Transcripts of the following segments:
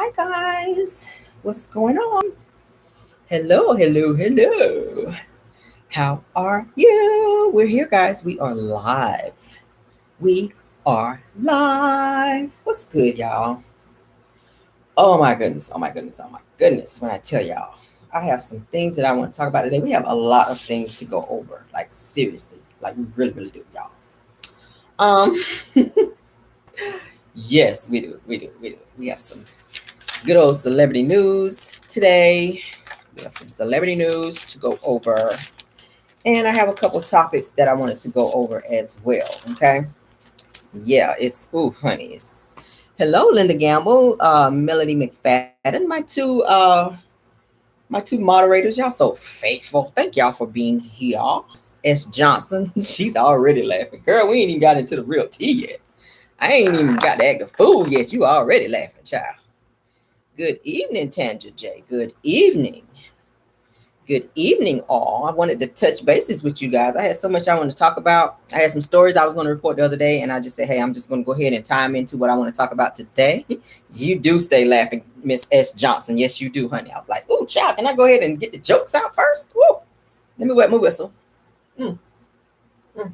Hi guys, what's going on? Hello, hello, hello. How are you? We're here, guys. We are live. We are live. What's good, y'all? Oh my goodness, oh my goodness, oh my goodness. When I tell y'all, I have some things that I want to talk about today. We have a lot of things to go over. Like seriously, like we really, really do, y'all. Um, yes, we do, we do, we do. We have some good old celebrity news today. We have some celebrity news to go over. And I have a couple topics that I wanted to go over as well. Okay. Yeah, it's honey. It's hello, Linda Gamble, Melody McFadden, my two moderators. Y'all so faithful. Thank y'all for being here. S. Johnson, she's already laughing. Girl, we ain't even got into the real tea yet. I ain't even got to act the fool yet. You already laughing, child. Good evening, Tanja J. Good evening. Good evening, all. I wanted to touch bases with you guys. I had so much I wanted to talk about. I had some stories I was going to report the other day, and I just said, hey, I'm just going to go ahead and tie them into what I want to talk about today. You do stay laughing, Miss S. Johnson. Yes, you do, honey. I was like, ooh, child, can I go ahead and get the jokes out first? Woo. Let me wet my whistle. Mm, mm.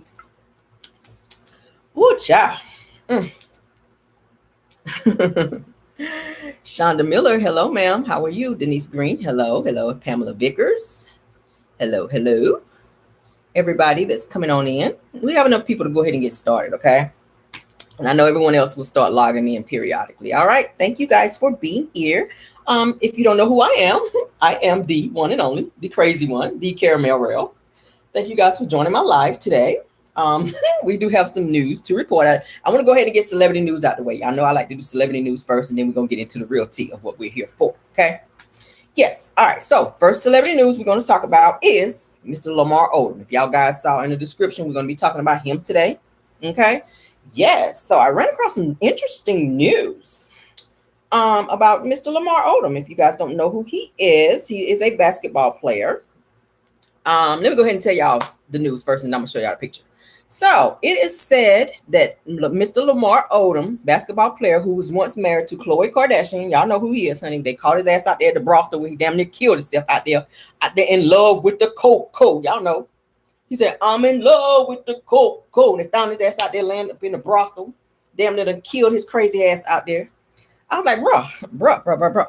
Ooh, child. Mm. Shonda Miller, hello, ma'am. How are you? Denise Green, hello. Hello, Pamela Vickers. Hello, hello. Everybody that's coming on in. We have enough people to go ahead and get started, okay? And I know everyone else will start logging in periodically. All right. Thank you guys for being here. If you don't know who I am the one and only, the crazy one, the Caramel Rell. Thank you guys for joining my live today. Um, we do have some news to report. I want to go ahead and get celebrity news out the way. Y'all know I like to do celebrity news first, and then we're going to get into the real tea of what we're here for. Okay. Yes. All right. So, first celebrity news we're going to talk about is Mr. Lamar Odom. If y'all guys saw in the description, we're going to be talking about him today. Okay. Yes. So, I ran across some interesting news about Mr. Lamar Odom. If you guys don't know who he is a basketball player. Let me go ahead and tell y'all the news first, and then I'm going to show y'all a picture. So, it is said that Mr. Lamar Odom, basketball player who was once married to Khloe Kardashian, y'all know who he is, honey. They caught his ass out there at the brothel where he damn near killed himself out there in love with the cocoa. Y'all know. He said, I'm in love with the cocoa. And they found his ass out there laying up in the brothel. Damn near done killed his crazy ass out there. I was like, bruh.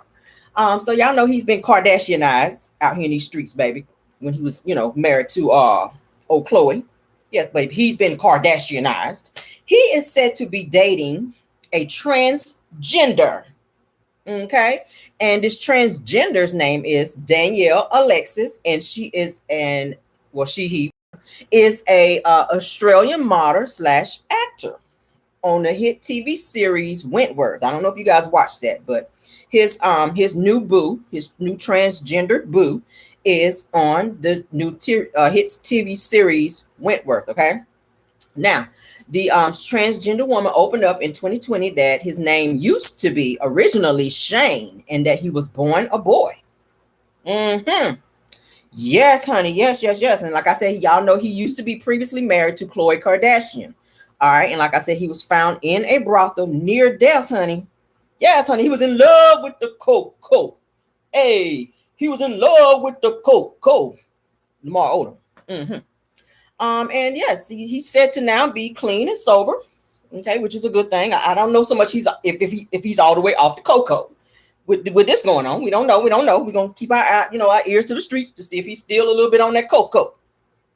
So y'all know he's been Kardashianized out here in these streets, baby. When he was, married to old Khloe. Yes, baby, he's been Kardashianized. He is said to be dating a transgender. Okay. And this transgender's name is Danielle Alexis, and she is he is a Australian model slash actor on the hit TV series Wentworth. I don't know if you guys watched that, but his new boo, his new transgendered boo, is on the new hits TV series Wentworth. Okay, now the transgender woman opened up in 2020 that his name used to be originally Shane and that he was born a boy. Mm-hmm. Yes, honey. Yes. And like I said, y'all know he used to be previously married to Khloe Kardashian. All right. And like I said, he was found in a brothel near death, honey. Yes, honey. He was in love with the cocoa. Hey, he was in love with the cocoa. Lamar Odom. Mm-hmm. And yes, he's said to now be clean and sober. Okay, which is a good thing. I don't know so much if he's all the way off the cocoa. With this going on, we don't know. We're gonna keep our ears to the streets to see if he's still a little bit on that cocoa.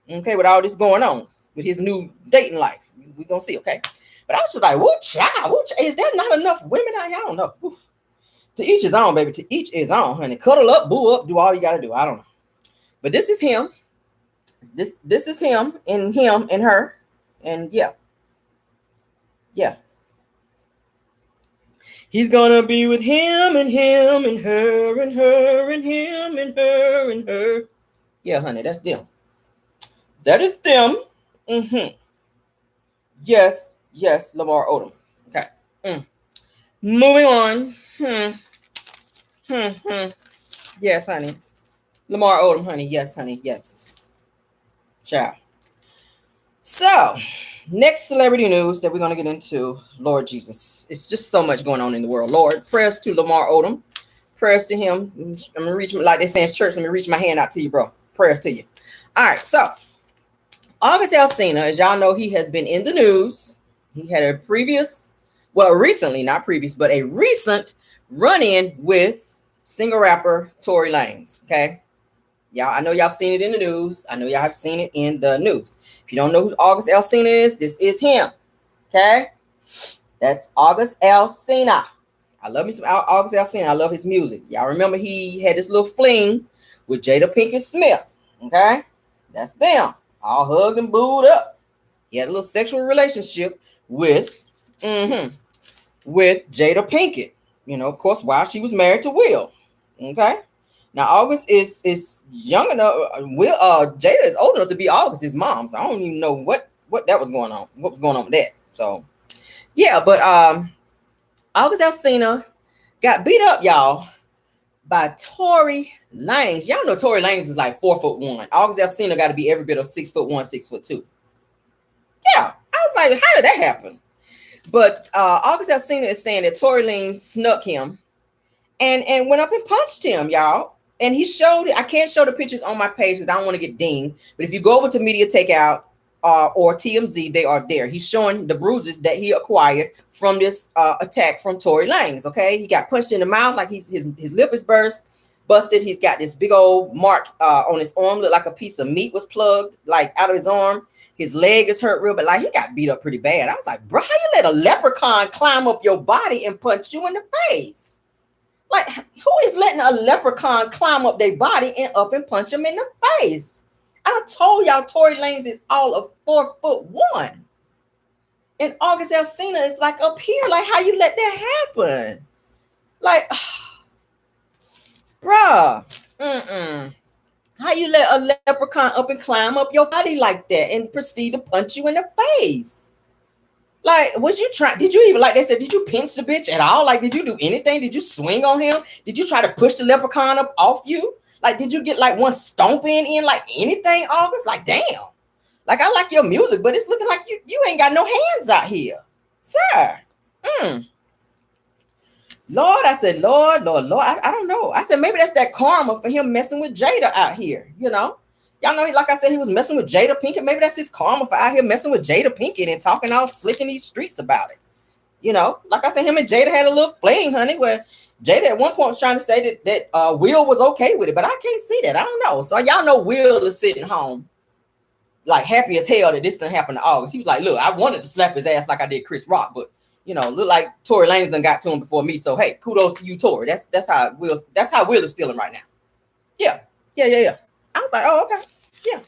Okay, with all this going on with his new dating life, we're gonna see. Okay, but I was just like, woo child, is there not enough women out here? I don't know. Oof. To each his own, baby. To each his own, honey. Cuddle up, boo up, do all you gotta do. I don't know, but this is him. This is him and her, and yeah. He's gonna be with him and her and her and him and her and her. Yeah, honey, that's them. That is them. Mm-hmm. Yes, Lamar Odom. Okay. Moving on. Yes, honey. Lamar Odom, honey. Yes, honey. Yes. Ciao. So, Next celebrity news that we're going to get into, Lord Jesus. It's just so much going on in the world. Lord, prayers to Lamar Odom. Prayers to him. I'm going to reach, like they say in church, let me reach my hand out to you, bro. Prayers to you. All right, so August Alsina, as y'all know, he has been in the news. He had a recently, not previous, but a recent run-in with singer-rapper Tory Lanez, okay? Y'all, I know y'all seen it in the news. I know y'all have seen it in the news. If you don't know who August Alsina is, this is him, okay? That's August Alsina. I love me some August Alsina. I love his music. Y'all remember he had this little fling with Jada Pinkett Smith, okay? That's them, all hugged and booed up. He had a little sexual relationship with Jada Pinkett, you know, of course, while she was married to Will. Okay. Now August is young enough. Jada is old enough to be August's mom. So I don't even know what that was going on. What was going on with that? So yeah, but August Alsina got beat up, y'all, by Tory Lanez. Y'all know Tory Lanez is like 4'1". August Alsina got to be every bit of 6'1", 6'2". Yeah, I was like, how did that happen? But August Alsina is saying that Tory Lanez snuck him and went up and punched him, y'all. And he showed it. I can't show the pictures on my page because I don't want to get dinged. But if you go over to Media Takeout or TMZ, they are there. He's showing the bruises that he acquired from this attack from Tory Lanez. Okay, he got punched in the mouth, like his lip is busted. He's got this big old mark on his arm, looked like a piece of meat was plugged like out of his arm. His leg is hurt real, but like he got beat up pretty bad. I was like, bro, how you let a leprechaun climb up your body and punch you in the face? Like, who is letting a leprechaun climb up their body and up and punch him in the face? I told y'all Tory Lanez is all of 4'1". And August Alsina is like up here. Like, how you let that happen? Like, bruh, how you let a leprechaun up and climb up your body like that and proceed to punch you in the face? Like, did you even, like they said, did you pinch the bitch at all? Like, did you do anything? Did you swing on him? Did you try to push the leprechaun up off you? Like, did you get like one stomping in, like anything, August? Like, damn. Like, I like your music, but it's looking like you ain't got no hands out here, sir. Lord, I said, Lord, I don't know. I said, maybe that's that karma for him messing with Jada out here, you know? Y'all know, like I said, he was messing with Jada Pinkett. Maybe that's his karma for out here messing with Jada Pinkett and talking all slick in these streets about it. You know, like I said, him and Jada had a little fling, honey, where Jada at one point was trying to say that Will was okay with it, but I can't see that. I don't know. So y'all know Will is sitting home like happy as hell that this didn't happen to August. He was like, look, I wanted to slap his ass like I did Chris Rock, but you know, look like Tory Lanez done got to him before me. So hey, kudos to you, Tory. That's how Will is feeling right now. Yeah. I was like, oh, okay. Yeah.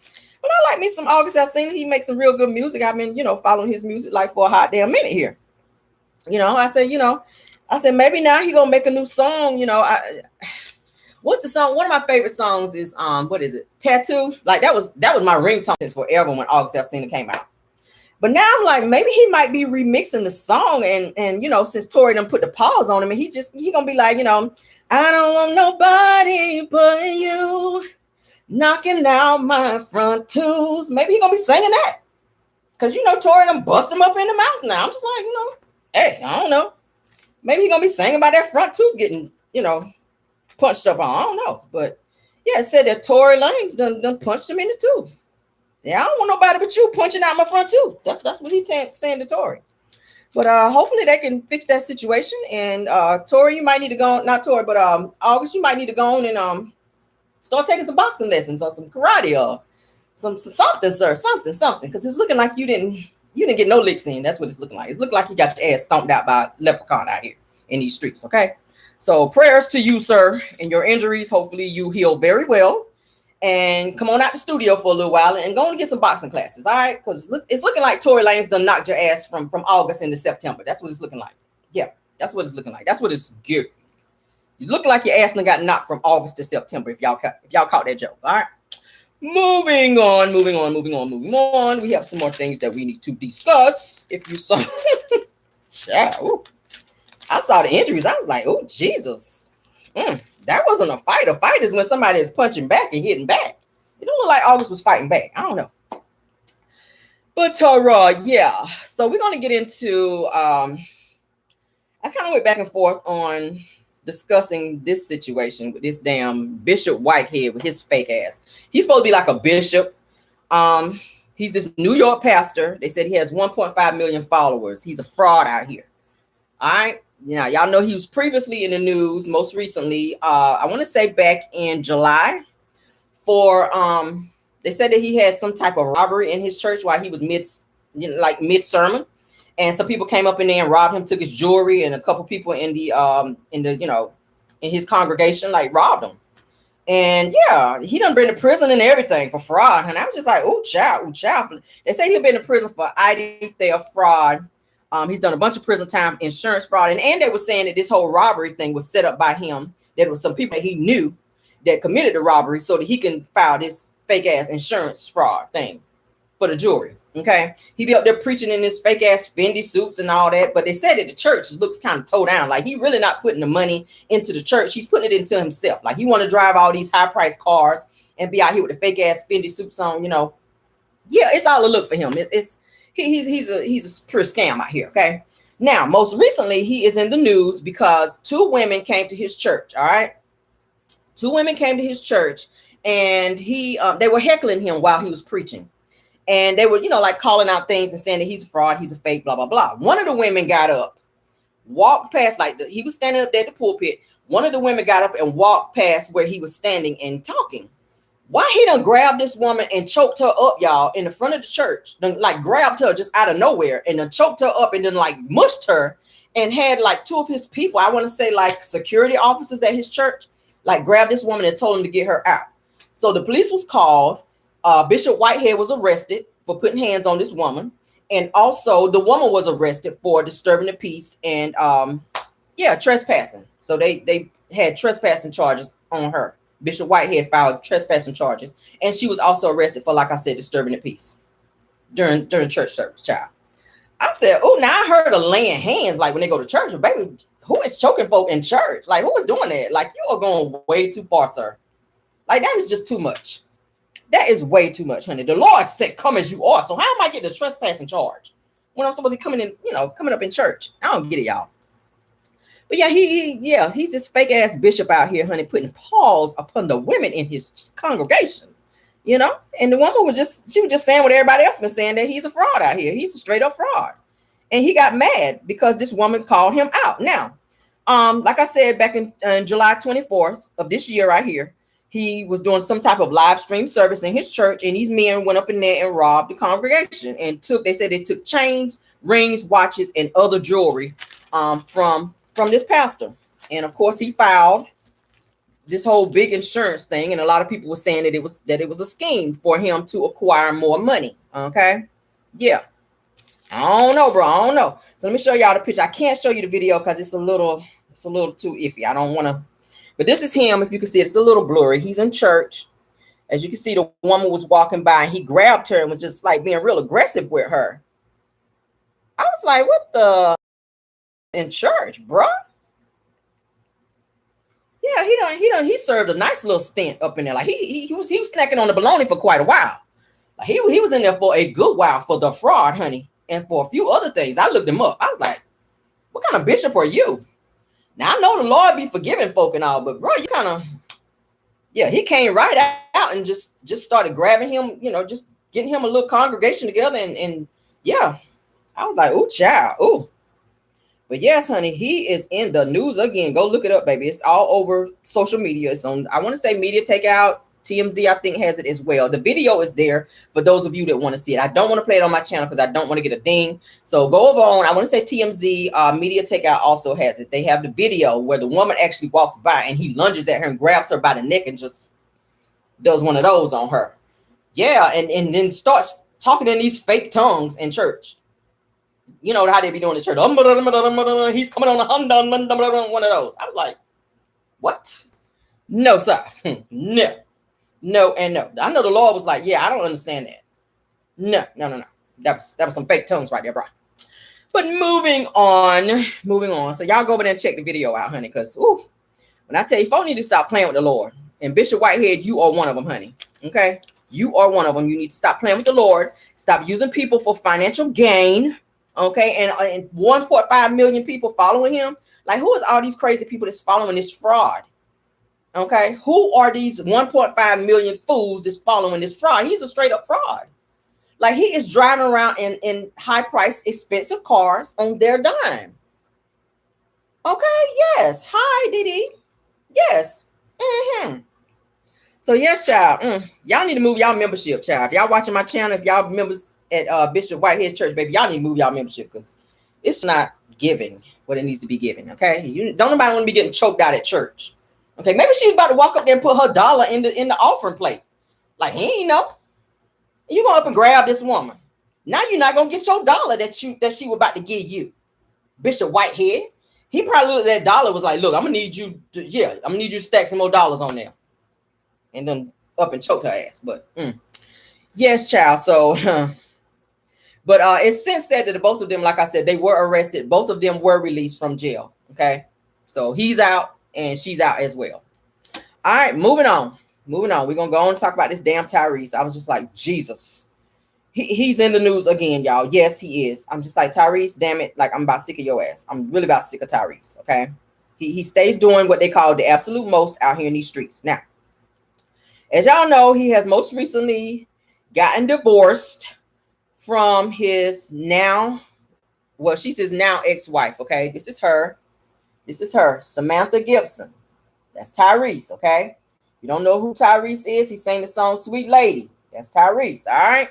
But I like me some August Alsina. He makes some real good music. I've been, following his music like for a hot damn minute here. I said, maybe now he gonna make a new song. What's the song? One of my favorite songs is what is it? Tattoo. Like that was my ringtone since forever when August Alsina came out. But now I'm like, maybe he might be remixing the song and since Tory done put the pause on him and he gonna be like, I don't want nobody but you knocking out my front tooth. Maybe he gonna be singing that. Cause Tory done bust him up in the mouth now. I'm just like, hey, I don't know. Maybe he gonna be singing about that front tooth getting, punched up on. I don't know. But yeah, it said that Tory Lanez done punched him in the tooth. Yeah, I don't want nobody but you punching out my front tooth. That's what he's saying to Tory. But hopefully they can fix that situation. And Tory, you might need to go on, not Tory, but August, you might need to go on and start taking some boxing lessons or some karate or something, sir. Something. Because it's looking like you didn't get no licks in. That's what it's looking like. It's looking like you got your ass stomped out by a leprechaun out here in these streets, okay? So prayers to you, sir, and your injuries. Hopefully you heal very well. And come on out the studio for a little while and go and get some boxing classes, all right? Because it's looking like Tory Lanez done knocked your ass from August into September. That's what it's looking like. Yeah, that's what it's looking like. That's what it's giving. You look like your ass done got knocked from August to September if y'all caught that joke, all right? Moving on. We have some more things that we need to discuss. If you saw, I saw the injuries. I was like, oh, Jesus. That wasn't a fight. A fight is when somebody is punching back and hitting back. It don't look like August was fighting back. I don't know. But yeah. So we're gonna get into I kind of went back and forth on discussing this situation with this damn Bishop Whitehead with his fake ass. He's supposed to be like a bishop. He's this New York pastor. They said he has 1.5 million followers. He's a fraud out here. All right. Y'all know he was previously in the news, most recently, I want to say back in July, for they said that he had some type of robbery in his church while he was mid sermon. And some people came up in there and robbed him, took his jewelry, and a couple people in his congregation robbed him. And yeah, he done been to prison and everything for fraud. And I was just like, ooh, child. They say he'll been in prison for ID theft, fraud. He's done a bunch of prison time, insurance fraud. And they were saying that this whole robbery thing was set up by him. There was some people that he knew that committed the robbery so that he can file this fake ass insurance fraud thing for the jewelry. Okay. He be up there preaching in his fake ass Fendi suits and all that. But they said that the church looks kind of toe down. Like he really not putting the money into the church. He's putting it into himself. Like he want to drive all these high priced cars and be out here with the fake ass Fendi suits on, Yeah, it's all a look for him. He's a pure scam out here. Okay. Now, most recently, he is in the news because two women came to his church. All right. Two women came to his church and they were heckling him while he was preaching. And they were, calling out things and saying that he's a fraud, he's a fake, blah, blah, blah. One of the women got up, walked past, he was standing up there at the pulpit. One of the women got up and walked past where he was standing and talking. Why he done grabbed this woman and choked her up, y'all, in the front of the church. Then grabbed her just out of nowhere and then choked her up and then mushed her and had two of his people, I want to say security officers at his church, grabbed this woman and told him to get her out. So the police was called. Bishop Whitehead was arrested for putting hands on this woman. And also the woman was arrested for disturbing the peace and trespassing. So they had trespassing charges on her. Bishop Whitehead filed trespassing charges. And she was also arrested for, like I said, disturbing the peace during church service, child. I said, oh, now I heard of laying hands when they go to church. But baby, who is choking folk in church? Who is doing that? You are going way too far, sir. That is just too much. That is way too much, honey. The Lord said, come as you are. So how am I getting a trespassing charge when I'm supposed to be coming up in church? I don't get it, y'all. But yeah, he's this fake ass bishop out here, honey, putting paws upon the women in his congregation, And the woman was just saying what everybody else been saying, that he's a fraud out here. He's a straight up fraud. And he got mad because this woman called him out. Now, like I said, back in July 24th of this year right here, he was doing some type of live stream service in his church, and these men went up in there and robbed the congregation and they said they took chains, rings, watches, and other jewelry from this pastor. And of course, he filed this whole big insurance thing, and a lot of people were saying that it was a scheme for him to acquire more money. Okay, yeah, I don't know, bro. I don't know. So let me show y'all the picture. I can't show you the video because it's a little too iffy. I don't want to. But this is him. If you can see it, it's a little blurry. He's in church. As you can see, the woman was walking by and he grabbed her and was just being real aggressive with her. I was like, what the in church, bro? Yeah, he served a nice little stint up in there. He was snacking on the bologna for quite a while. He was in there for a good while for the fraud, honey, and for a few other things. I looked him up. I was like, what kind of bishop are you? Now, I know the Lord be forgiving folk and all, but bro, you kind of, he came right out and just started grabbing him, just getting him a little congregation together. And I was like, ooh, child, ooh. But yes, honey, he is in the news again. Go look it up, baby. It's all over social media. It's on, I want to say Media Takeout. TMZ, I think, has it as well. The video is there for those of you that want to see it. I don't want to play it on my channel because I don't want to get a ding. So go over on, I want to say TMZ, Media Takeout also has it. They have the video where the woman actually walks by and he lunges at her and grabs her by the neck and just does one of those on her. Yeah, and then starts talking in these fake tongues in church. You know how they be doing in church. He's coming on a one of those. I was like, what? No, sir. No. No and no. I know the Lord was like, yeah, I don't understand that. No. That was some fake tongues right there, bro. But moving on. So y'all go over there and check the video out, honey, because when I tell you, folks need to stop playing with the Lord. And Bishop Whitehead, you are one of them, honey. Okay? You are one of them. You need to stop playing with the Lord. Stop using people for financial gain. Okay, and 1.5 million people following him. Like, who is all these crazy people that's following this fraud? Okay, who are these 1.5 million fools that's following this fraud? He's a straight up fraud. Like, he is driving around in high price, expensive cars on their dime. Okay, yes. Hi, Didi. Yes. So yes, child. Y'all need to move y'all membership, child. If y'all watching my channel, if y'all members at Bishop Whitehead Church, baby, y'all need to move y'all membership because it's not giving what it needs to be giving. Okay, you don't nobody want to be getting choked out at church. Okay, maybe she's about to walk up there and put her dollar in the offering plate. Like, he ain't know. You go up and grab this woman. Now you're not gonna get your dollar that she was about to give you, Bishop Whitehead. He probably looked at that dollar, was like, look, I'm gonna need you to stack some more dollars on there. And then up and choke her ass. But yes, child. So but it's since said that both of them, like I said, they were arrested. Both of them were released from jail. Okay. So he's out and she's out as well. All right, moving on. We're gonna go on and talk about this damn Tyrese. I was just like, Jesus. He's in the news again, y'all. Yes, he is. I'm just like, Tyrese, damn it. Like, I'm about sick of your ass. I'm really about sick of Tyrese. Okay. He stays doing what they call the absolute most out here in these streets. Now, as y'all know, he has most recently gotten divorced from his now, well, she's his now ex-wife. Okay. This is her, Samantha Gibson. That's Tyrese. Okay. You don't know who Tyrese is. He sang the song Sweet Lady. That's Tyrese. All right.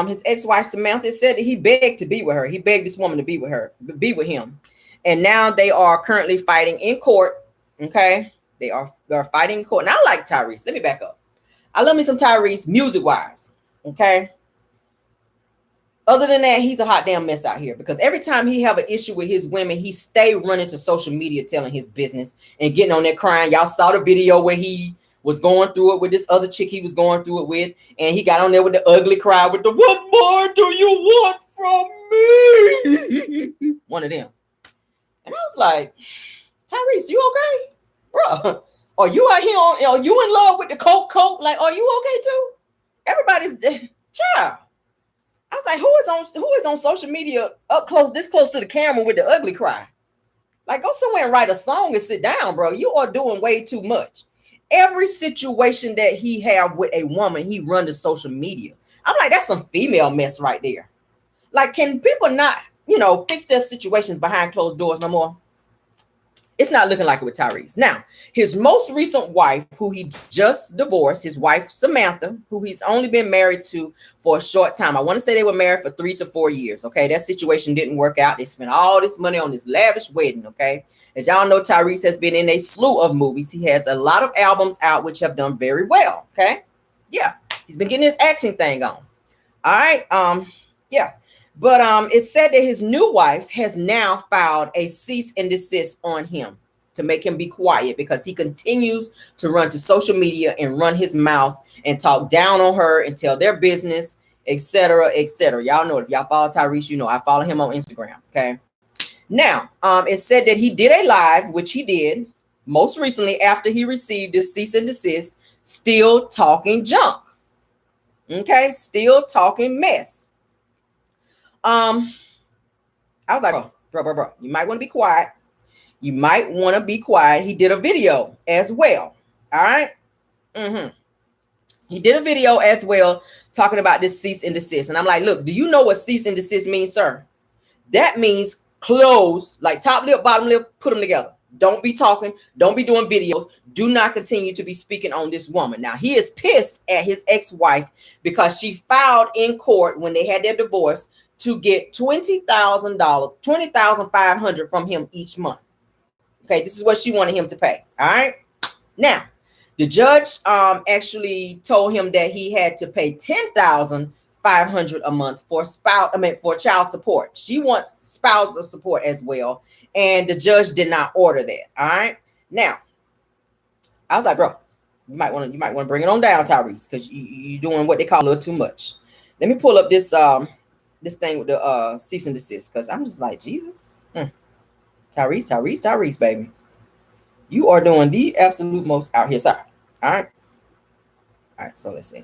His ex-wife Samantha said that he begged to be with her. He begged this woman to be with him. And now they are currently fighting in court. Okay. They're fighting in court. And I like Tyrese. Let me back up. I love me some Tyrese music-wise. Okay. Other than that, he's a hot damn mess out here because every time he have an issue with his women, he stay running to social media telling his business and getting on there crying. Y'all saw the video where he was going through it with this other chick he was going through it with, and he got on there with the ugly cry with the "What more do you want from me?" One of them. And I was like, Tyrese, you okay? Bro, are you out here are you in love with the coke? Like, are you okay too? Everybody's child. I was like, who is on social media up close, this close to the camera with the ugly cry? Like, go somewhere and write a song and sit down, bro. You are doing way too much. Every situation that he have with a woman, he run to social media. I'm like, that's some female mess right there. Like, can people not, fix their situations behind closed doors no more? It's not looking like it with Tyrese. Now, his most recent wife, who he just divorced, his wife, Samantha, who he's only been married to for a short time. I want to say they were married for 3 to 4 years. Okay. That situation didn't work out. They spent all this money on this lavish wedding. Okay. As y'all know, Tyrese has been in a slew of movies. He has a lot of albums out, which have done very well. Okay. Yeah. He's been getting his acting thing on. All right. Yeah. But it said that his new wife has now filed a cease and desist on him to make him be quiet because he continues to run to social media and run his mouth and talk down on her and tell their business, etc., etc. Y'all know, if y'all follow Tyrese, you know I follow him on Instagram. Okay. Now, it said that he did a live, which he did most recently after he received this cease and desist, still talking junk. Okay, still talking mess. I was like, bro, you might want to be quiet. He did a video as well. All right. He did a video as well talking about this cease and desist. And I'm like, look, do you know what cease and desist means, sir? That means close, like top lip, bottom lip, put them together. Don't be talking. Don't be doing videos. Do not continue to be speaking on this woman. Now, he is pissed at his ex-wife because she filed in court when they had their divorce to get $20,000, $20,500 from him each month. Okay, this is what she wanted him to pay. All right. Now, the judge actually told him that he had to pay $10,500 a month for child support. She wants spousal support as well, and the judge did not order that. All right. Now, I was like, bro, you might want to bring it on down, Tyrese, because you're doing what they call a little too much. Let me pull up this this thing with the cease and desist, because I'm just like, Jesus. Tyrese, baby. You are doing the absolute most out here, sir. All right. So let's see.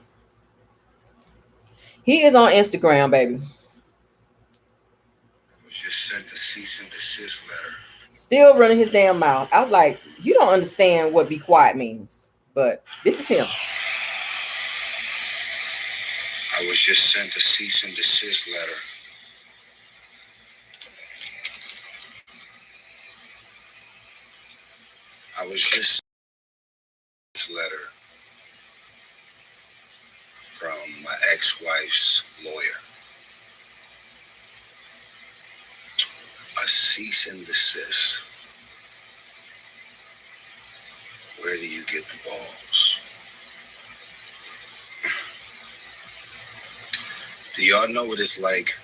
He is on Instagram, baby. I was just sent a cease and desist letter. Still running his damn mouth. I was like, you don't understand what be quiet means. But this is him. I was just sent a cease and desist letter. I was just this letter from my ex-wife's lawyer. A cease and desist. Where do you get the balls? Do y'all know what it's like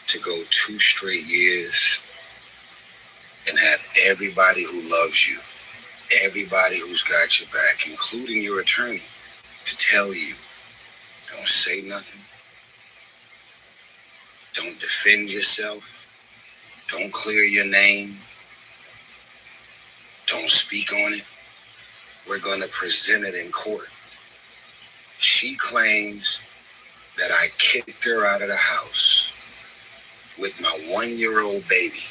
to go 2 straight years and have everybody who loves you, everybody who's got your back, including your attorney, to tell you, don't say nothing, don't defend yourself, don't clear your name, don't speak on it, we're going to present it in court. She claims that I kicked her out of the house with my 1-year-old baby,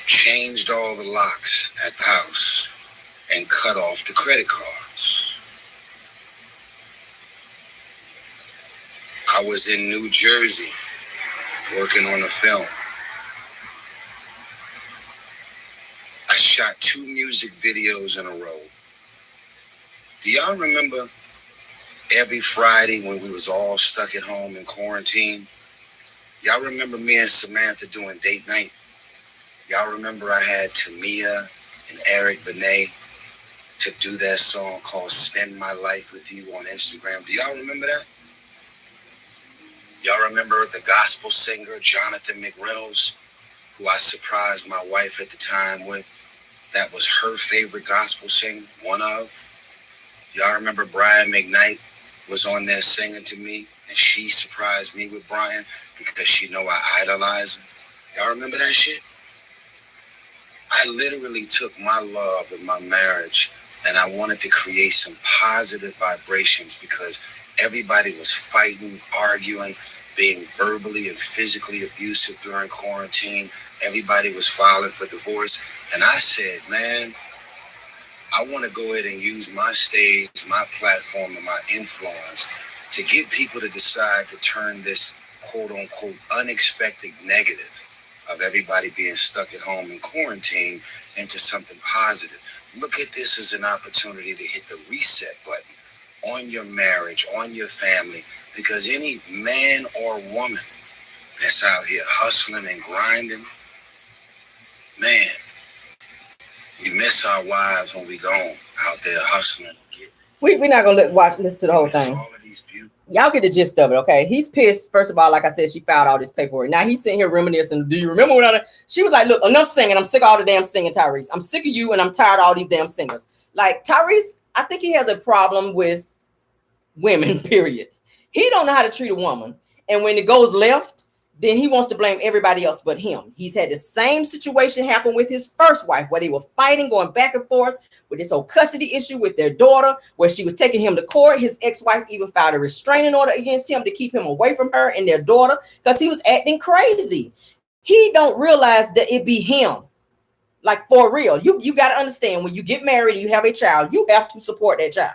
changed all the locks at the house, and cut off the credit cards. I was in New Jersey working on a film. I shot 2 music videos in a row. Do y'all remember every Friday when we was all stuck at home in quarantine? Y'all remember me and Samantha doing date night? Y'all remember I had Tamia and Eric Benet to do that song called Spend My Life With You on Instagram? Do y'all remember that? Y'all remember the gospel singer Jonathan McReynolds, who I surprised my wife at the time with? That was her favorite gospel singer, one of. Y'all remember Brian McKnight was on there singing to me, and she surprised me with Brian because she know I idolize him. Y'all remember that shit? I literally took my love and my marriage and I wanted to create some positive vibrations because everybody was fighting, arguing, being verbally and physically abusive during quarantine. Everybody was filing for divorce. And I said, man, I want to go ahead and use my stage, my platform, and my influence to get people to decide to turn this quote-unquote unexpected negative of everybody being stuck at home in quarantine into something positive. Look at this as an opportunity to hit the reset button on your marriage, on your family, because any man or woman that's out here hustling and grinding, man, we miss our wives when we gone out there hustling and getting it. We're not gonna listen to the whole thing. Y'all get the gist of it, okay? He's pissed. First of all, like I said, she filed all this paperwork. Now he's sitting here reminiscing. Do you remember when she was like, look, enough singing. I'm sick of all the damn singing, Tyrese. I'm sick of you and I'm tired of all these damn singers. Like, Tyrese, I think he has a problem with women, period. He don't know how to treat a woman. And when it goes left, then he wants to blame everybody else but him. He's had the same situation happen with his first wife, where they were fighting, going back and forth with this whole custody issue with their daughter, where she was taking him to court. His ex-wife even filed a restraining order against him to keep him away from her and their daughter because he was acting crazy. He don't realize that it be him. Like, for real. You got to understand, when you get married and you have a child, you have to support that child.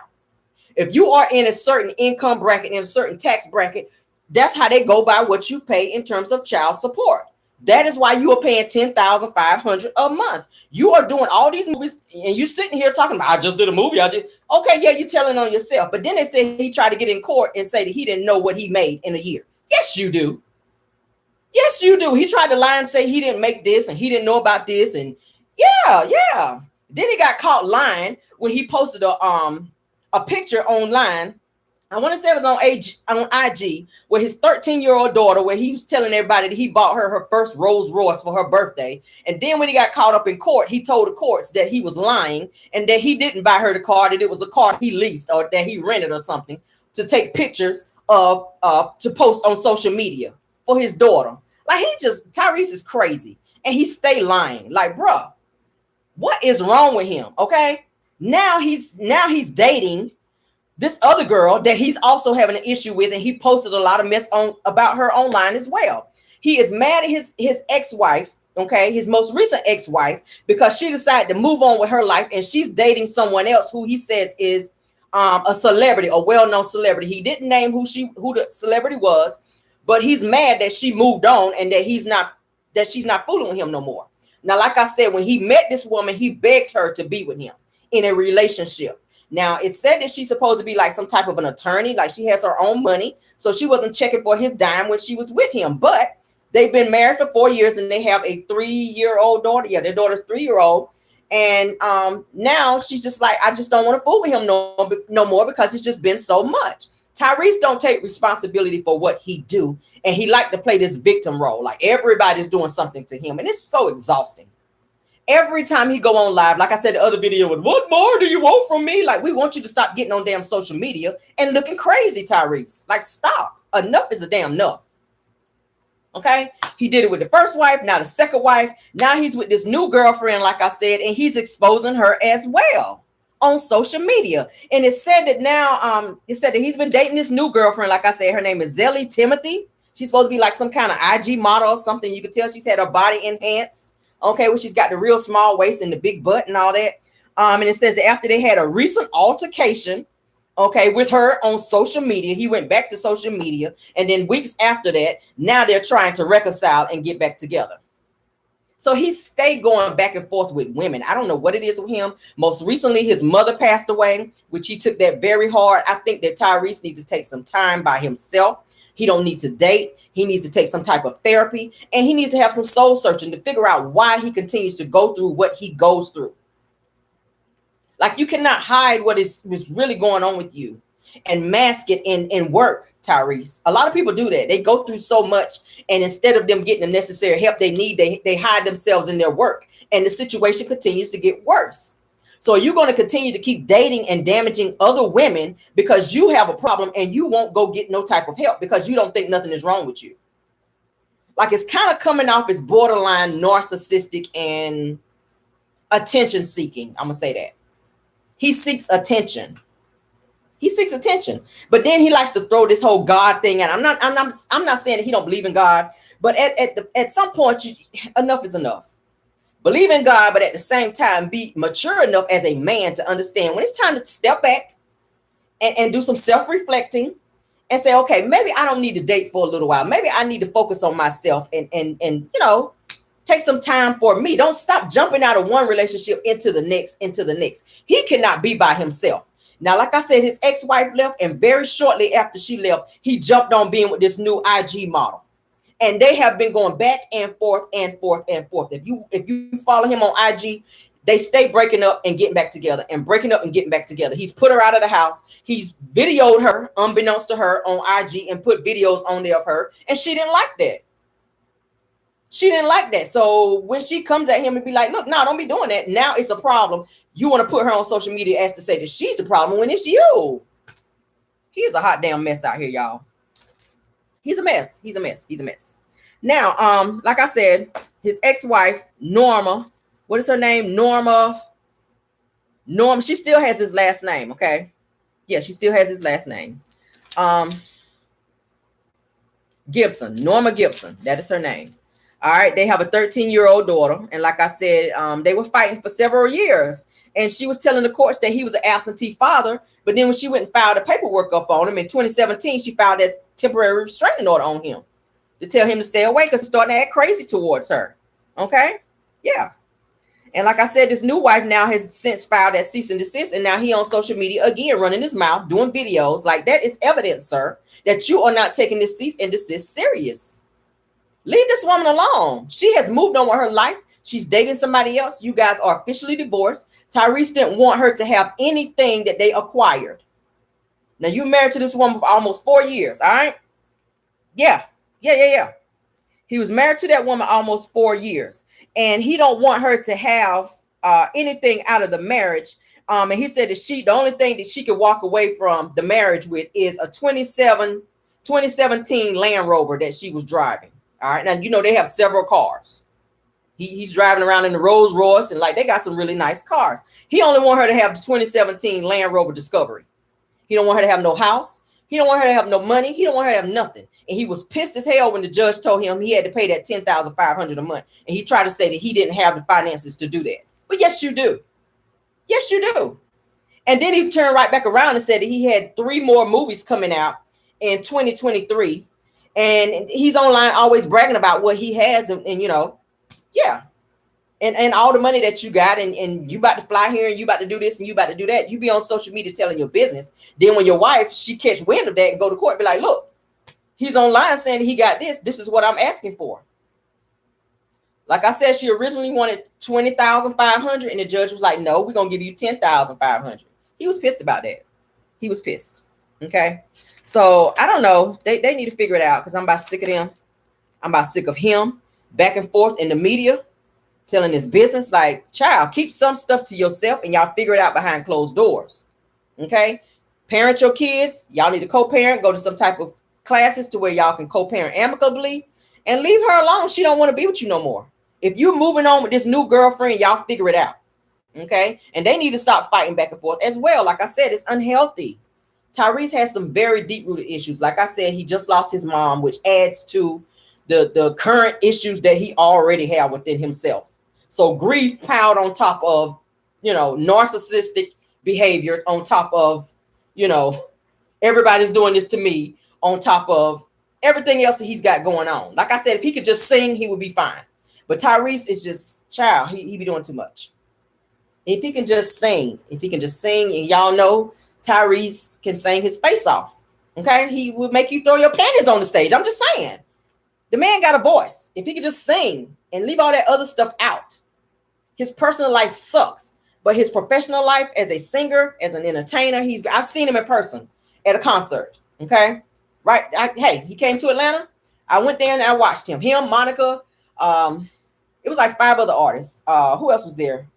If you are in a certain income bracket, in a certain tax bracket, that's how they go by what you pay in terms of child support. That is why you are paying $10,500 a month. You are doing all these movies and you sitting here talking about, I just did a movie. Okay, yeah, you're telling on yourself. But then they say he tried to get in court and say that he didn't know what he made in a year. Yes, you do. Yes, you do. He tried to lie and say he didn't make this and he didn't know about this. And yeah. Then he got caught lying when he posted a picture online. I want to say it was on IG, where his 13-year-old daughter, where he was telling everybody that he bought her first Rolls Royce for her birthday. And then when he got caught up in court, he told the courts that he was lying and that he didn't buy her the car, that it was a car he leased or that he rented or something to take pictures of to post on social media for his daughter. Like, Tyrese is crazy and he stay lying. Like, bruh, what is wrong with him? Okay. Now he's dating this other girl that he's also having an issue with, and he posted a lot of mess on about her online as well. He is mad at his ex-wife, okay, his most recent ex-wife, because she decided to move on with her life, and she's dating someone else who he says is a celebrity, a well-known celebrity. He didn't name who the celebrity was, but he's mad that she moved on and that she's not fooling with him no more. Now, like I said, when he met this woman, he begged her to be with him in a relationship. Now, it's said that she's supposed to be like some type of an attorney, like she has her own money, so she wasn't checking for his dime when she was with him. But they've been married for 4 years, and they have a 3-year-old daughter. Yeah, their daughter's 3-year-old. And now she's just like, I just don't want to fool with him no more because it's just been so much. Tyrese don't take responsibility for what he do, and he like to play this victim role, like everybody's doing something to him, and it's so exhausting. Every time he go on live, like I said, the other video was, what more do you want from me? Like, we want you to stop getting on damn social media and looking crazy, Tyrese. Like, stop. Enough is a damn enough. Okay? He did it with the first wife, now the second wife. Now he's with this new girlfriend, like I said, and he's exposing her as well on social media. And it said that now, it said that he's been dating this new girlfriend. Like I said, her name is Zelly Timothy. She's supposed to be like some kind of IG model or something. You could tell she's had her body enhanced. Okay, well, she's got the real small waist and the big butt and all that. And it says that after they had a recent altercation, okay, with her on social media, he went back to social media. And then weeks after that, now they're trying to reconcile and get back together. So he stayed going back and forth with women. I don't know what it is with him. Most recently, his mother passed away, which he took that very hard. I think that Tyrese needs to take some time by himself. He don't need to date. He needs to take some type of therapy, and he needs to have some soul searching to figure out why he continues to go through what he goes through. Like, you cannot hide what is really going on with you and mask it in work, Tyrese. A lot of people do that. They go through so much, and instead of them getting the necessary help they need, they hide themselves in their work, and the situation continues to get worse. So you're going to continue to keep dating and damaging other women because you have a problem and you won't go get no type of help because you don't think nothing is wrong with you. Like, it's kind of coming off as borderline narcissistic and attention seeking. I'm going to say that. He seeks attention. He seeks attention. But then he likes to throw this whole God thing. And I'm not saying that he don't believe in God, but at some point, enough is enough. Believe in God, but at the same time, be mature enough as a man to understand when it's time to step back and do some self-reflecting and say, okay, maybe I don't need to date for a little while. Maybe I need to focus on myself and you know, take some time for me. Don't stop jumping out of one relationship into the next. He cannot be by himself. Now, like I said, his ex-wife left, and very shortly after she left, he jumped on being with this new IG model. And they have been going back and forth and forth and forth. If you follow him on IG, they stay breaking up and getting back together and breaking up and getting back together. He's put her out of the house. He's videoed her, unbeknownst to her, on IG and put videos on there of her. And she didn't like that. She didn't like that. So when she comes at him and be like, look, no, don't be doing that. Now it's a problem. You want to put her on social media as to say that she's the problem when it's you. He's a hot damn mess out here, y'all. He's a mess. He's a mess. He's a mess. Now, like I said, his ex-wife, Norma, what is her name? Norma. She still has his last name, okay? Yeah, she still has his last name. Gibson, Norma Gibson. That is her name. All right. They have a 13-year-old daughter. And like I said, they were fighting for several years. And she was telling the courts that he was an absentee father. But then when she went and filed the paperwork up on him in 2017, she filed that temporary restraining order on him to tell him to stay away because he's starting to act crazy towards her. Okay? Yeah. And like I said, this new wife now has since filed that cease and desist. And now he on social media again, running his mouth, doing videos. Like, that is evidence, sir, that you are not taking this cease and desist serious. Leave this woman alone. She has moved on with her life. She's dating somebody else. You guys are officially divorced. Tyrese didn't want her to have anything that they acquired. Now, you married to this woman for almost 4 years, all right? Yeah. He was married to that woman almost 4 years. And he don't want her to have anything out of the marriage. And he said that the only thing that she could walk away from the marriage with is a 2017 Land Rover that she was driving. All right. Now, you know, they have several cars. He's driving around in the Rolls Royce, and like, they got some really nice cars. He only want her to have the 2017 Land Rover Discovery. He don't want her to have no house. He don't want her to have no money. He don't want her to have nothing. And he was pissed as hell when the judge told him he had to pay that $10,500 a month. And he tried to say that he didn't have the finances to do that. But yes, you do. Yes, you do. And then he turned right back around and said that he had 3 more movies coming out in 2023. And he's online always bragging about what he has. And you know, yeah. And all the money that you got, and you about to fly here, and you about to do this, and you about to do that. You be on social media telling your business. Then when your wife, she catch wind of that and go to court, be like, look, he's online saying he got this. This is what I'm asking for. Like I said, she originally wanted $20,500, and the judge was like, no, we're going to give you $10,500. He was pissed about that. He was pissed. Okay. So I don't know. They need to figure it out, because I'm about sick of them. I'm about sick of him back and forth in the media telling his business. Like, child, keep some stuff to yourself and y'all figure it out behind closed doors. Okay. Parent your kids. Y'all need to co-parent, go to some type of classes to where y'all can co-parent amicably, and leave her alone. She don't want to be with you no more. If you're moving on with this new girlfriend, y'all figure it out. Okay. And they need to stop fighting back and forth as well. Like I said, it's unhealthy. Tyrese has some very deep-rooted issues. Like I said, he just lost his mom, which adds to the current issues that he already had within himself. So grief piled on top of, you know, narcissistic behavior, on top of, you know, everybody's doing this to me, on top of everything else that he's got going on. Like I said, if he could just sing, he would be fine. But Tyrese is just, child, he be doing too much. If he can just sing, and y'all know Tyrese can sing his face off. Okay, he would make you throw your panties on the stage. I'm just saying. The man got a voice. If he could just sing and leave all that other stuff out. His personal life sucks, but his professional life as a singer, as an entertainer, I've seen him in person at a concert. Okay, right? Hey, he came to Atlanta. I went there and I watched him. Him, Monica. It was like 5 other artists. Who else was there?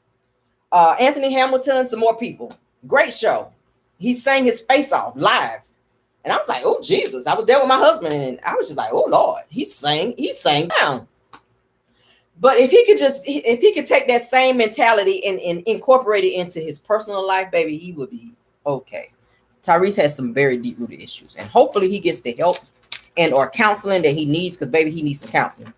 Anthony Hamilton, some more people. Great show. He sang his face off live. And I was like, oh, Jesus. I was there with my husband, and I was just like, oh, Lord. He sang down. But if he could take that same mentality and incorporate it into his personal life, baby, he would be okay. Tyrese has some very deep-rooted issues, and hopefully he gets the help and or counseling that he needs, because, baby, he needs some counseling.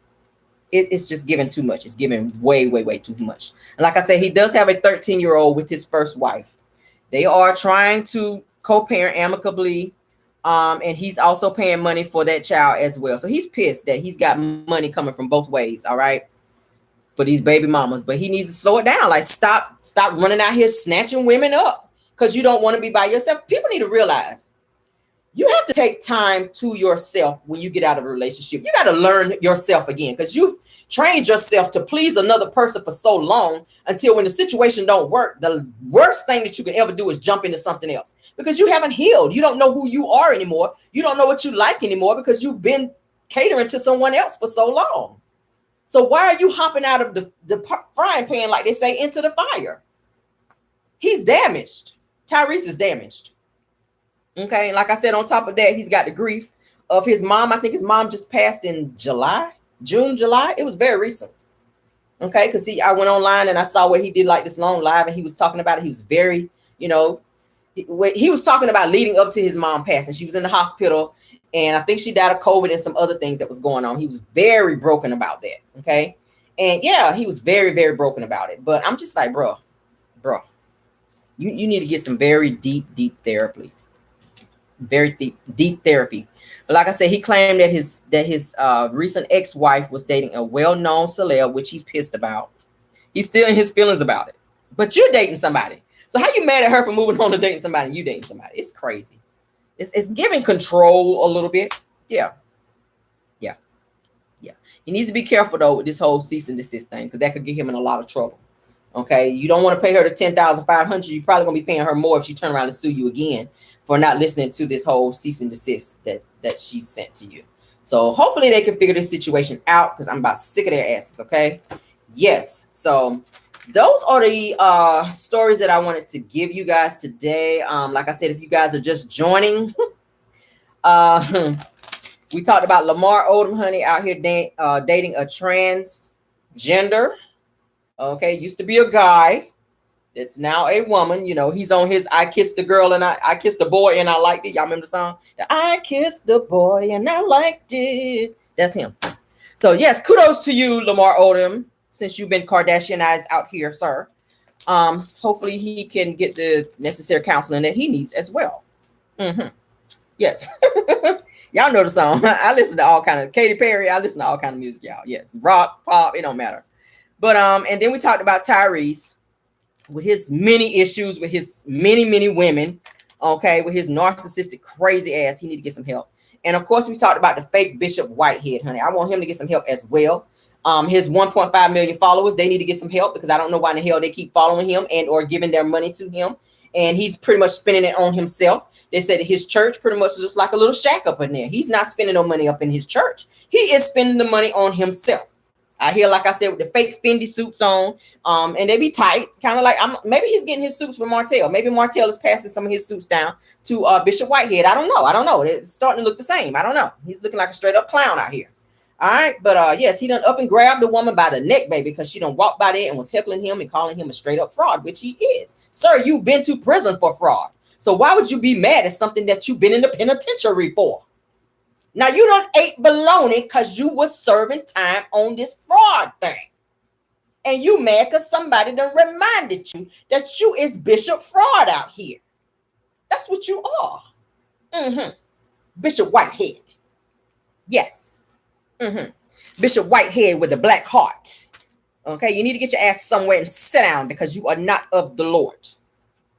It's just giving too much. It's giving way, way, way too much. And like I said, he does have a 13-year-old with his first wife. They are trying to co-parent amicably, and he's also paying money for that child as well. So he's pissed that he's got money coming from both ways, all right, for these baby mamas. But he needs to slow it down. Like, stop running out here snatching women up because you don't want to be by yourself. People need to realize you have to take time to yourself when you get out of a relationship. You got to learn yourself again, because you've trained yourself to please another person for so long, until when the situation don't work, the worst thing that you can ever do is jump into something else, because you haven't healed. You don't know who you are anymore. You don't know what you like anymore, because you've been catering to someone else for so long. So why are you hopping out of the frying pan, like they say, into the fire? He's damaged. Tyrese is damaged. Okay, like I said, on top of that, he's got the grief of his mom. I think his mom just passed in June, July. It was very recent. Okay, because I went online and I saw what he did, like this long live, and he was talking about it. He was very, you know, he was talking about leading up to his mom passing. She was in the hospital, and I think she died of COVID and some other things that was going on. He was very broken about that. Okay, and yeah, he was very, very broken about it. But I'm just like, bro, you need to get some very deep therapy. Very deep therapy. But like I said, he claimed that his recent ex-wife was dating a well-known celeb, which he's pissed about. He's still in his feelings about it. But you're dating somebody. So how you mad at her for moving on to dating somebody and you dating somebody? It's crazy. It's giving control a little bit. Yeah. He needs to be careful though with this whole cease and desist thing, because that could get him in a lot of trouble. Okay. You don't want to pay her the $10,500. You're probably gonna be paying her more if she turn around and sue you again for not listening to this whole cease and desist that she sent to you. So hopefully they can figure this situation out, because I'm about sick of their asses. Okay. Yes. So those are the stories that I wanted to give you guys today. Like I said, if you guys are just joining, we talked about Lamar Odom, honey, out here dating a transgender. Okay. Used to be a guy. It's now a woman. You know, he's on his I kissed the girl and I kissed the boy and I liked it. Y'all remember the song? I kissed the boy and I liked it. That's him. So yes, kudos to you, Lamar Odom, since you've been Kardashianized out here, sir. Hopefully he can get the necessary counseling that he needs as well. Mm-hmm. Yes. Y'all know the song. I listen to all kind of Katy Perry. I listen to all kind of music, y'all. Yes. Rock, pop, it don't matter. But and then we talked about Tyrese with his many issues, with his many women, okay, with his narcissistic crazy ass. He need to get some help. And of course, we talked about the fake Bishop Whitehead, honey. I want him to get some help as well. His 1.5 million followers, they need to get some help because I don't know why in the hell they keep following him and or giving their money to him. And he's pretty much spending it on himself. They said that his church pretty much looks like a little shack up in there. He's not spending no money up in his church. He is spending the money on himself. I hear, like I said, with the fake Fendi suits on, and they be tight, kind of like maybe he's getting his suits from Martell. Maybe Martell is passing some of his suits down to Bishop Whitehead. I don't know. It's starting to look the same. I don't know. He's looking like a straight up clown out here. All right, but yes, he done up and grabbed the woman by the neck, baby, because she done walked by there and was heckling him and calling him a straight up fraud, which he is. Sir, you've been to prison for fraud. So why would you be mad at something that you've been in the penitentiary for? Now you done ate baloney because you was serving time on this fraud thing. And you mad because somebody done reminded you that you is Bishop Fraud out here. That's what you are. Mm-hmm. Bishop Whitehead. Yes. Mm-hmm. Bishop Whitehead with the black heart. Okay, you need to get your ass somewhere and sit down because you are not of the Lord.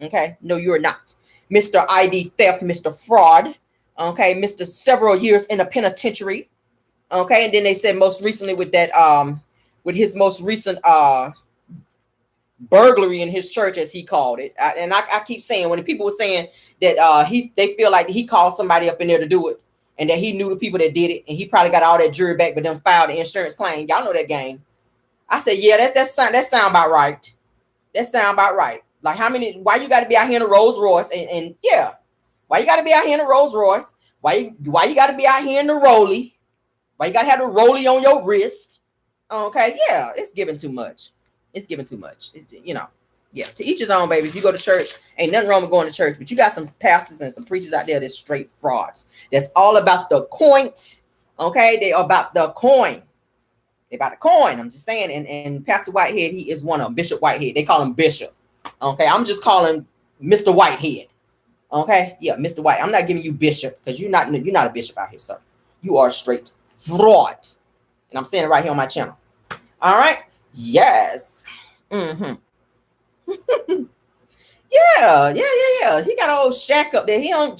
Okay, no, you're not. Mr. ID theft, Mr. Fraud. Okay, Mr. Several years in a penitentiary. Okay, and then they said most recently with that, with his most recent burglary in his church, as he called it. I keep saying when the people were saying that they feel like he called somebody up in there to do it. And that he knew the people that did it, and he probably got all that jury back, but then filed the insurance claim. Y'all know that game. I said, yeah, that sound about right. That sound about right. Like why you got to be out here in a Rolls Royce and yeah, why you got to be out here in a Rolls Royce? Why you got to be out here in the Rolly? Why you got to have the Rolly on your wrist? Okay, yeah, it's giving too much. It's giving too much. Yes, to each his own, baby. If you go to church, ain't nothing wrong with going to church, but you got some pastors and some preachers out there that's straight frauds. That's all about the coin. Okay, they are about the coin. They about the coin. I'm just saying. And Pastor Whitehead, he is one of them. Bishop Whitehead. They call him Bishop. Okay, I'm just calling Mr. Whitehead. Okay, yeah, Mr. White. I'm not giving you Bishop because you're not a bishop out here, sir. You are straight fraud, and I'm saying it right here on my channel. All right. Yes. Mm-hmm. Yeah. He got an old shack up there. He don't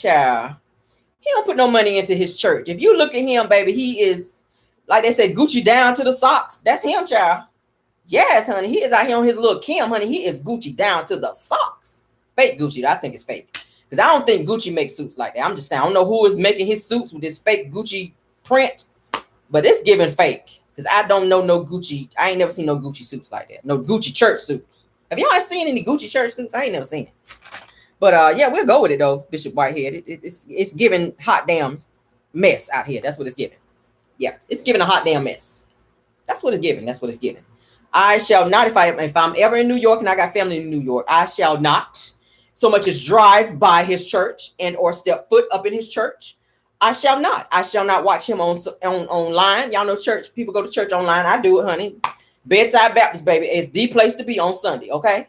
put no money into his church. If you look at him, baby, he is, like they say, Gucci down to the socks. That's him, child. Yes, honey. He is out here on his little Kim, honey. He is Gucci down to the socks. Fake Gucci. I think it's fake. Because I don't think Gucci makes suits like that. I'm just saying, I don't know who is making his suits with this fake Gucci print, but it's giving fake. Because I don't know no Gucci. I ain't never seen no Gucci suits like that. No Gucci church suits. Have y'all ever seen any Gucci church suits? I ain't never seen it. But yeah, we'll go with it though, Bishop Whitehead. It's giving hot damn mess out here. That's what it's giving. Yeah, it's giving a hot damn mess. That's what it's giving. That's what it's giving. I shall not, if I'm ever in New York and I got family in New York, I shall not so much as drive by his church and or step foot up in his church. I shall not watch him online. Y'all know church people go to church online. I do it, honey. Bedside Baptist, baby, is the place to be on Sunday. Okay.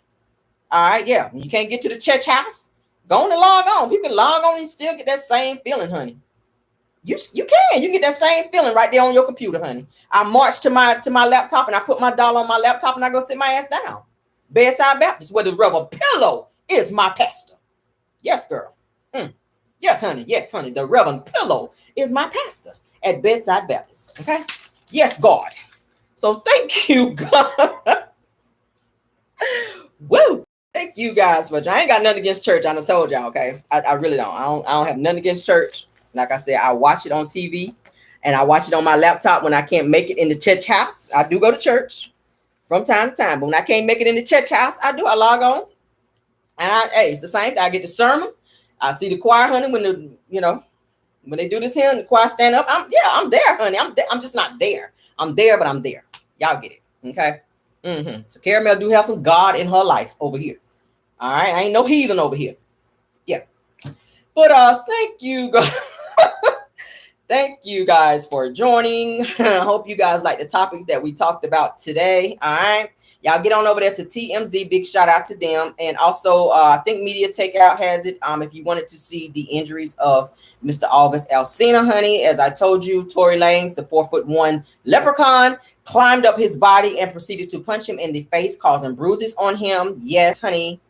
All right. Yeah. When you can't get to the church house, go on and log on. People can log on and still get that same feeling, honey. You can get that same feeling right there on your computer, honey. I march to my laptop and I put my dollar on my laptop and I go sit my ass down. Bedside Baptist, where the rubber pillow is my pastor. Yes, girl. Yes, honey. Yes, honey. The Reverend Pillow is my pastor at Bedside Baptist. Okay. Yes, God. So thank you, God. Woo. Thank you guys for. I ain't got nothing against church. I done told y'all. Okay. I really don't. I don't have nothing against church. Like I said, I watch it on TV and I watch it on my laptop when I can't make it in the church house. I do go to church from time to time, but when I can't make it in the church house, I log on. And it's the same thing. I get the sermon. I see the choir, honey, when they do this here and the choir stand up. I'm there, honey. I'm just not there. I'm there, but I'm there. Y'all get it. Okay. So Caramel do have some God in her life over here. All right, I ain't no heathen over here. Yeah. But thank you guys. Thank you guys for joining. I hope you guys like the topics that we talked about today. All right. Y'all get on over there to TMZ. Big shout out to them. And also, I think Media Takeout has it. If you wanted to see the injuries of Mr. August Alsina, honey, as I told you, Tory Lanez, the 4'1" leprechaun, climbed up his body and proceeded to punch him in the face, causing bruises on him. Yes, honey.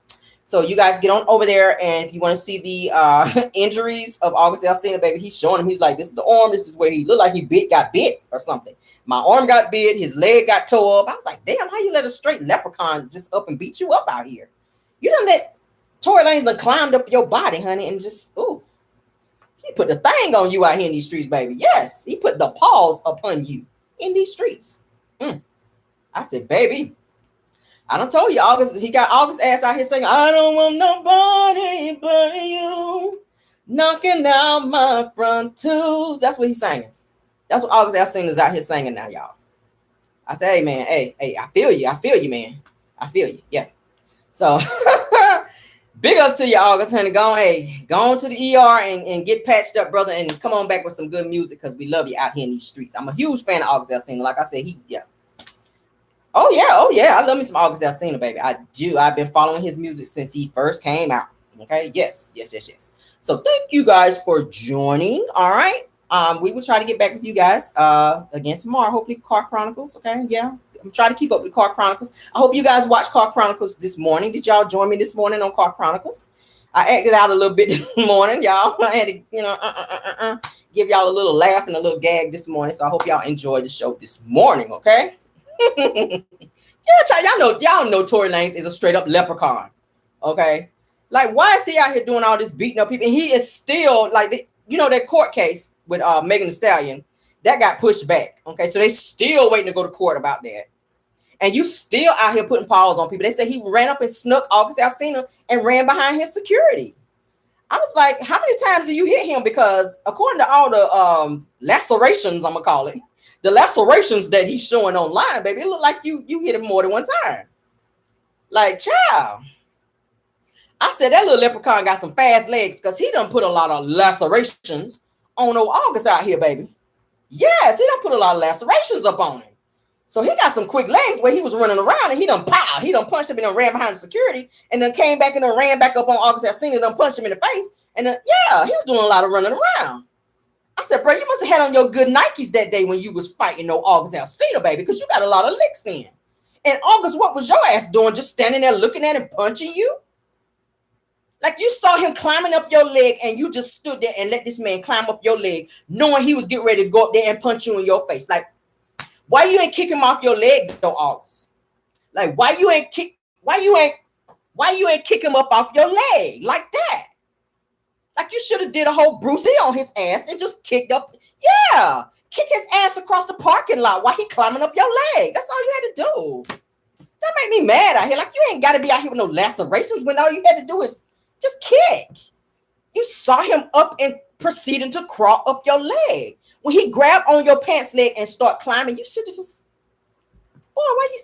So you guys get on over there, and if you want to see the injuries of August Alsina, baby, he's showing him. He's like, this is the arm. This is where he looked like he got bit or something. My arm got bit. His leg got tore up. I was like, damn, how you let a straight leprechaun just up and beat you up out here? You done let Tory Lanez climbed up your body, honey, and just, ooh, he put the thing on you out here in these streets, baby. Yes, he put the paws upon you in these streets. I said, baby, I done told you, August, he got August ass out here saying, I don't want nobody but you, knocking out my front tooth. That's what he's saying. That's what August Alsina is out here singing now, y'all. I say, hey, man, hey, I feel you, man. I feel you, yeah. So, big ups to you, August, honey. Go on to the ER and get patched up, brother, and come on back with some good music, because we love you out here in these streets. I'm a huge fan of August Alsina. Like I said, Oh yeah. I love me some August Alsina, baby. I do. I've been following his music since he first came out. Okay. Yes. So thank you guys for joining. All right. We will try to get back with you guys again tomorrow. Hopefully, Car Chronicles. Okay. Yeah. I'm trying to keep up with Car Chronicles. I hope you guys watched Car Chronicles this morning. Did y'all join me this morning on Car Chronicles? I acted out a little bit this morning, y'all. I had to, give y'all a little laugh and a little gag this morning. So I hope y'all enjoyed the show this morning. Okay. Yeah, y'all know Tory Lanez is a straight up leprechaun. Okay, like why is he out here doing all this beating up people? And he is still like, that court case with Megan Thee Stallion that got pushed back. Okay, so they still waiting to go to court about that. And you still out here putting paws on people. They say he ran up and snuck August Alsina and ran behind his security. I was like, how many times do you hit him? Because according to all the lacerations, I'm gonna call it, the lacerations that he's showing online, baby, it looked like you hit him more than one time. Like, child. I said that little leprechaun got some fast legs, because he done put a lot of lacerations on old August out here, baby. Yes, he done put a lot of lacerations up on him. So he got some quick legs where he was running around, and he done punched him and then ran behind the security, and then came back and then ran back up on August Alsina and done punched him in the face. And then, yeah, he was doing a lot of running around. I said, bro, you must have had on your good Nikes that day when you was fighting no August Alsina, baby, because you got a lot of licks in. And August, what was your ass doing? Just standing there looking at him, punching you? Like, you saw him climbing up your leg, and you just stood there and let this man climb up your leg, knowing he was getting ready to go up there and punch you in your face. Like, why you ain't kick him off your leg though, August? Like, why you ain't kick him up off your leg like that? Like, you should have did a whole Bruce Lee on his ass and just kicked up. Yeah. Kick his ass across the parking lot while he climbing up your leg. That's all you had to do. That made me mad out here. Like, you ain't got to be out here with no lacerations when all you had to do is just kick. You saw him up and proceeding to crawl up your leg. When he grabbed on your pants leg and start climbing, you should have just, why you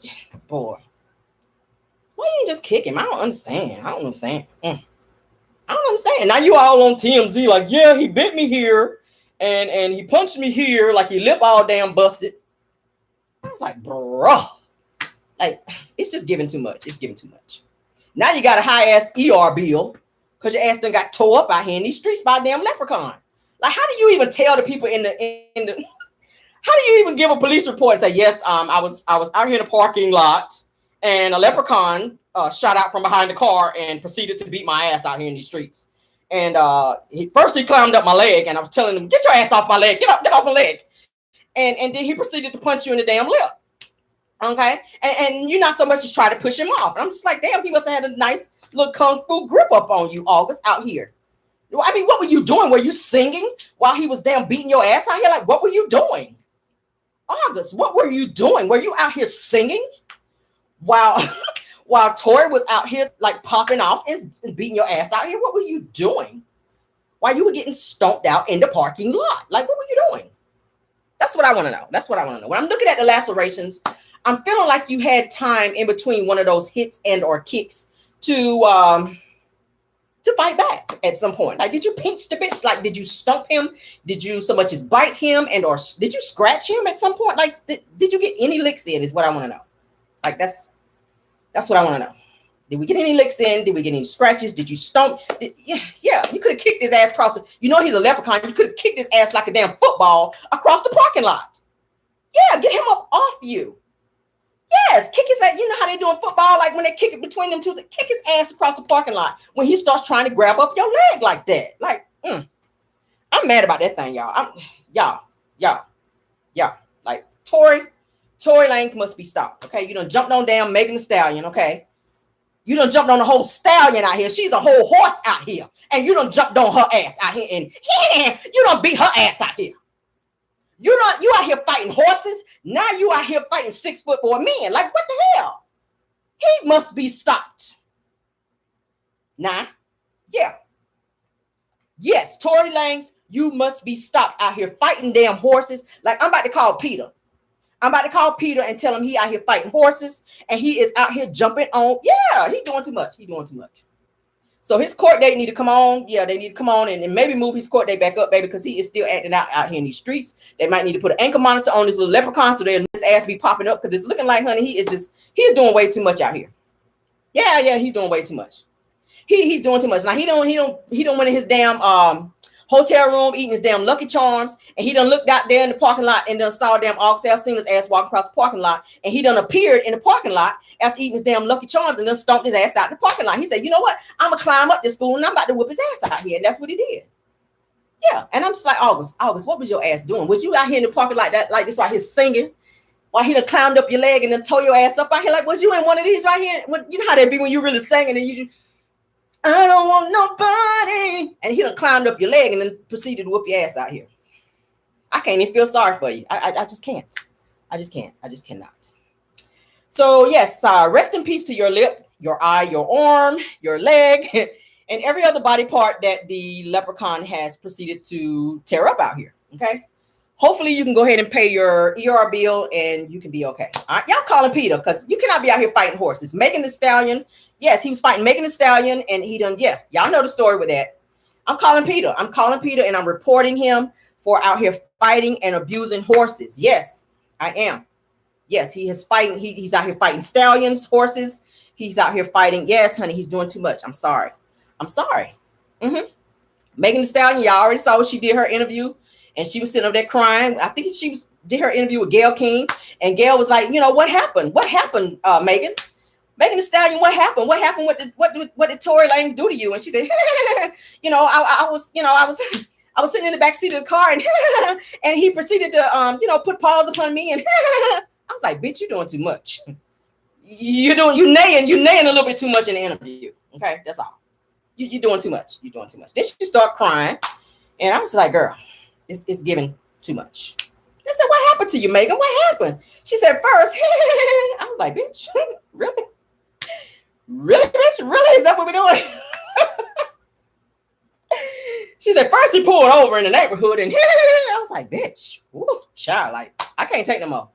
ain't just kick him? I don't understand. I don't understand. Now you all on TMZ like, yeah, he bit me here and he punched me here, like your lip all damn busted. I was like, bro, like, it's just giving too much. It's giving too much. Now you got a high ass ER bill because your ass done got tore up out here in these streets by a damn leprechaun. Like, how do you even tell the people in the how do you even give a police report and say, yes, I was out here in the parking lot and a leprechaun shot out from behind the car and proceeded to beat my ass out here in these streets. And he climbed up my leg, and I was telling him, get your ass off my leg, get off my leg. And then he proceeded to punch you in the damn lip. Okay. And you not so much as try to push him off. And I'm just like, damn, he must have had a nice little kung fu grip up on you, August, out here. I mean, what were you doing? Were you singing while he was damn beating your ass out here? Like, what were you doing? August, what were you doing? Were you out here singing while Tory was out here like popping off and beating your ass out here? What were you doing while you were getting stomped out in the parking lot? Like, what were you doing? That's what I want to know. When I'm looking at the lacerations, I'm feeling like you had time in between one of those hits and or kicks to fight back at some point. Like, did you pinch the bitch? Like, did you stump him? Did you so much as bite him, and or did you scratch him at some point? Like, did you get any licks in? Is what I want to know. Like, that's what I want to know. Did we get any licks in? Did we get any scratches? Did you stomp? Yeah, you could have kicked his ass across the. You know he's a leprechaun. You could have kicked his ass like a damn football across the parking lot. Yeah, get him up off you. Yes, kick his ass. You know how they do in football, like when they kick it between them two, they kick his ass across the parking lot when he starts trying to grab up your leg like that. Like, I'm mad about that thing, y'all. Y'all. Like, Tory Lanez must be stopped. Okay, you done jumped on damn Megan Thee Stallion. Okay, you done jumped on the whole stallion out here. She's a whole horse out here, and you done jumped on her ass out here, and you done beat her ass out here. You out here fighting horses. Now you out here fighting 6'4" men. Like, what the hell? He must be stopped. Nah. Yeah. Yes, Tory Lanez, you must be stopped out here fighting damn horses. Like, I'm about to call Peter. And tell him he out here fighting horses, and he is out here jumping on. Yeah, he doing too much. So his court date need to come on. Yeah, they need to come on and maybe move his court date back up, baby, because he is still acting out here in these streets. They might need to put an ankle monitor on this little leprechaun so his ass be popping up, because it's looking like, honey, he's doing way too much out here. Yeah, he's doing way too much. He's doing too much. Now he don't went in his damn hotel room eating his damn Lucky Charms, and he done looked out there in the parking lot and done saw damn Alsina's ass walking across the parking lot, and he done appeared in the parking lot after eating his damn Lucky Charms and then stomped his ass out in the parking lot. He said, you know what? I'm gonna climb up this fool and I'm about to whip his ass out here, and that's what he did. Yeah, and I'm just like, August, what was your ass doing? Was you out here in the parking lot like this right here singing? While he done climbed up your leg and then tore your ass up out here? Like, was you in one of these right here? You know how they be when you really singing and you just, I don't want nobody. And he done climbed up your leg and then proceeded to whoop your ass out here. I can't even feel sorry for you. I just can't. I just cannot. So yes, rest in peace to your lip, your eye, your arm, your leg, and every other body part that the leprechaun has proceeded to tear up out here. Okay. Hopefully you can go ahead and pay your ER bill and you can be okay. All right, y'all calling Peter, because you cannot be out here fighting horses. Megan Thee Stallion. Yes, he was fighting Megan Thee Stallion, and he done, yeah, y'all know the story with that. I'm calling Peter, and I'm reporting him for out here fighting and abusing horses. Yes, I am. Yes, he is fighting. He's out here fighting stallions, horses. He's out here fighting. Yes, honey, he's doing too much. I'm sorry. Megan Thee Stallion, y'all already saw what she did her interview, and she was sitting up there crying. I think did her interview with Gayle King, and Gayle was like, you know, what happened? Megan? Megan Thee Stallion, what happened? What did Tory Lanez do to you? And she said, you know, I was sitting in the back seat of the car, and and he proceeded to put paws upon me, and I was like, bitch, you're doing too much. You naying a little bit too much in the interview. Okay, that's all. You're doing too much. Then she start crying, and I was like, girl, it's giving too much. I said, what happened to you, Megan? What happened? She said, first, I was like, bitch, really? Really, bitch? Really? Is that what we're doing? She said, first he pulled over in the neighborhood, and I was like, bitch, woo, child, like, I can't take no more.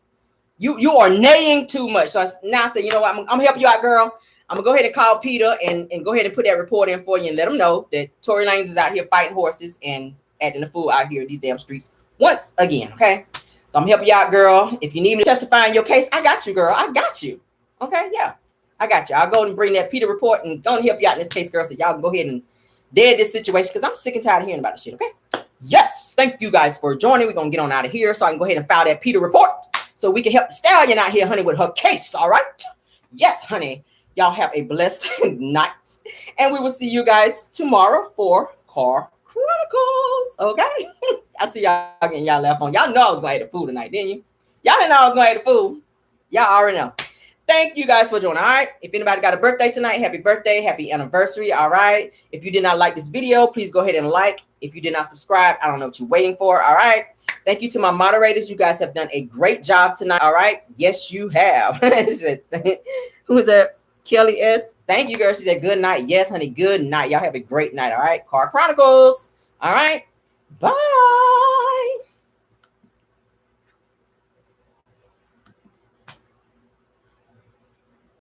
You are naying too much. So now I said, you know what? I'm gonna help you out, girl. I'm gonna go ahead and call Peter and go ahead and put that report in for you and let him know that Tory Lanez is out here fighting horses and acting a fool out here in these damn streets once again. Okay. So I'm helping you out, girl. If you need me to testify in your case, I got you, girl. I got you. Okay. Yeah. I got you. I'll go and bring that Peter report and go and help you out in this case, girl. So y'all can go ahead and dead this situation, because I'm sick and tired of hearing about this shit. Okay. Yes. Thank you guys for joining. We're gonna get on out of here so I can go ahead and file that Peter report so we can help the stallion out here, honey, with her case. All right. Yes, honey. Y'all have a blessed night. And we will see you guys tomorrow for Car Chronicles. Okay. I see y'all getting y'all left on. Y'all know I was going to eat the food tonight, didn't you? Y'all didn't know I was going to eat the food. Y'all already know. Thank you guys for joining. All right. If anybody got a birthday tonight, happy birthday, happy anniversary. All right. If you did not like this video, please go ahead and like. If you did not subscribe, I don't know what you're waiting for. All right. Thank you to my moderators. You guys have done a great job tonight. All right. Yes, you have. Who is that? Kelly S. Thank you, girl. She said good night. Yes, honey. Good night. Y'all have a great night. All right. Car Chronicles. All right. Bye.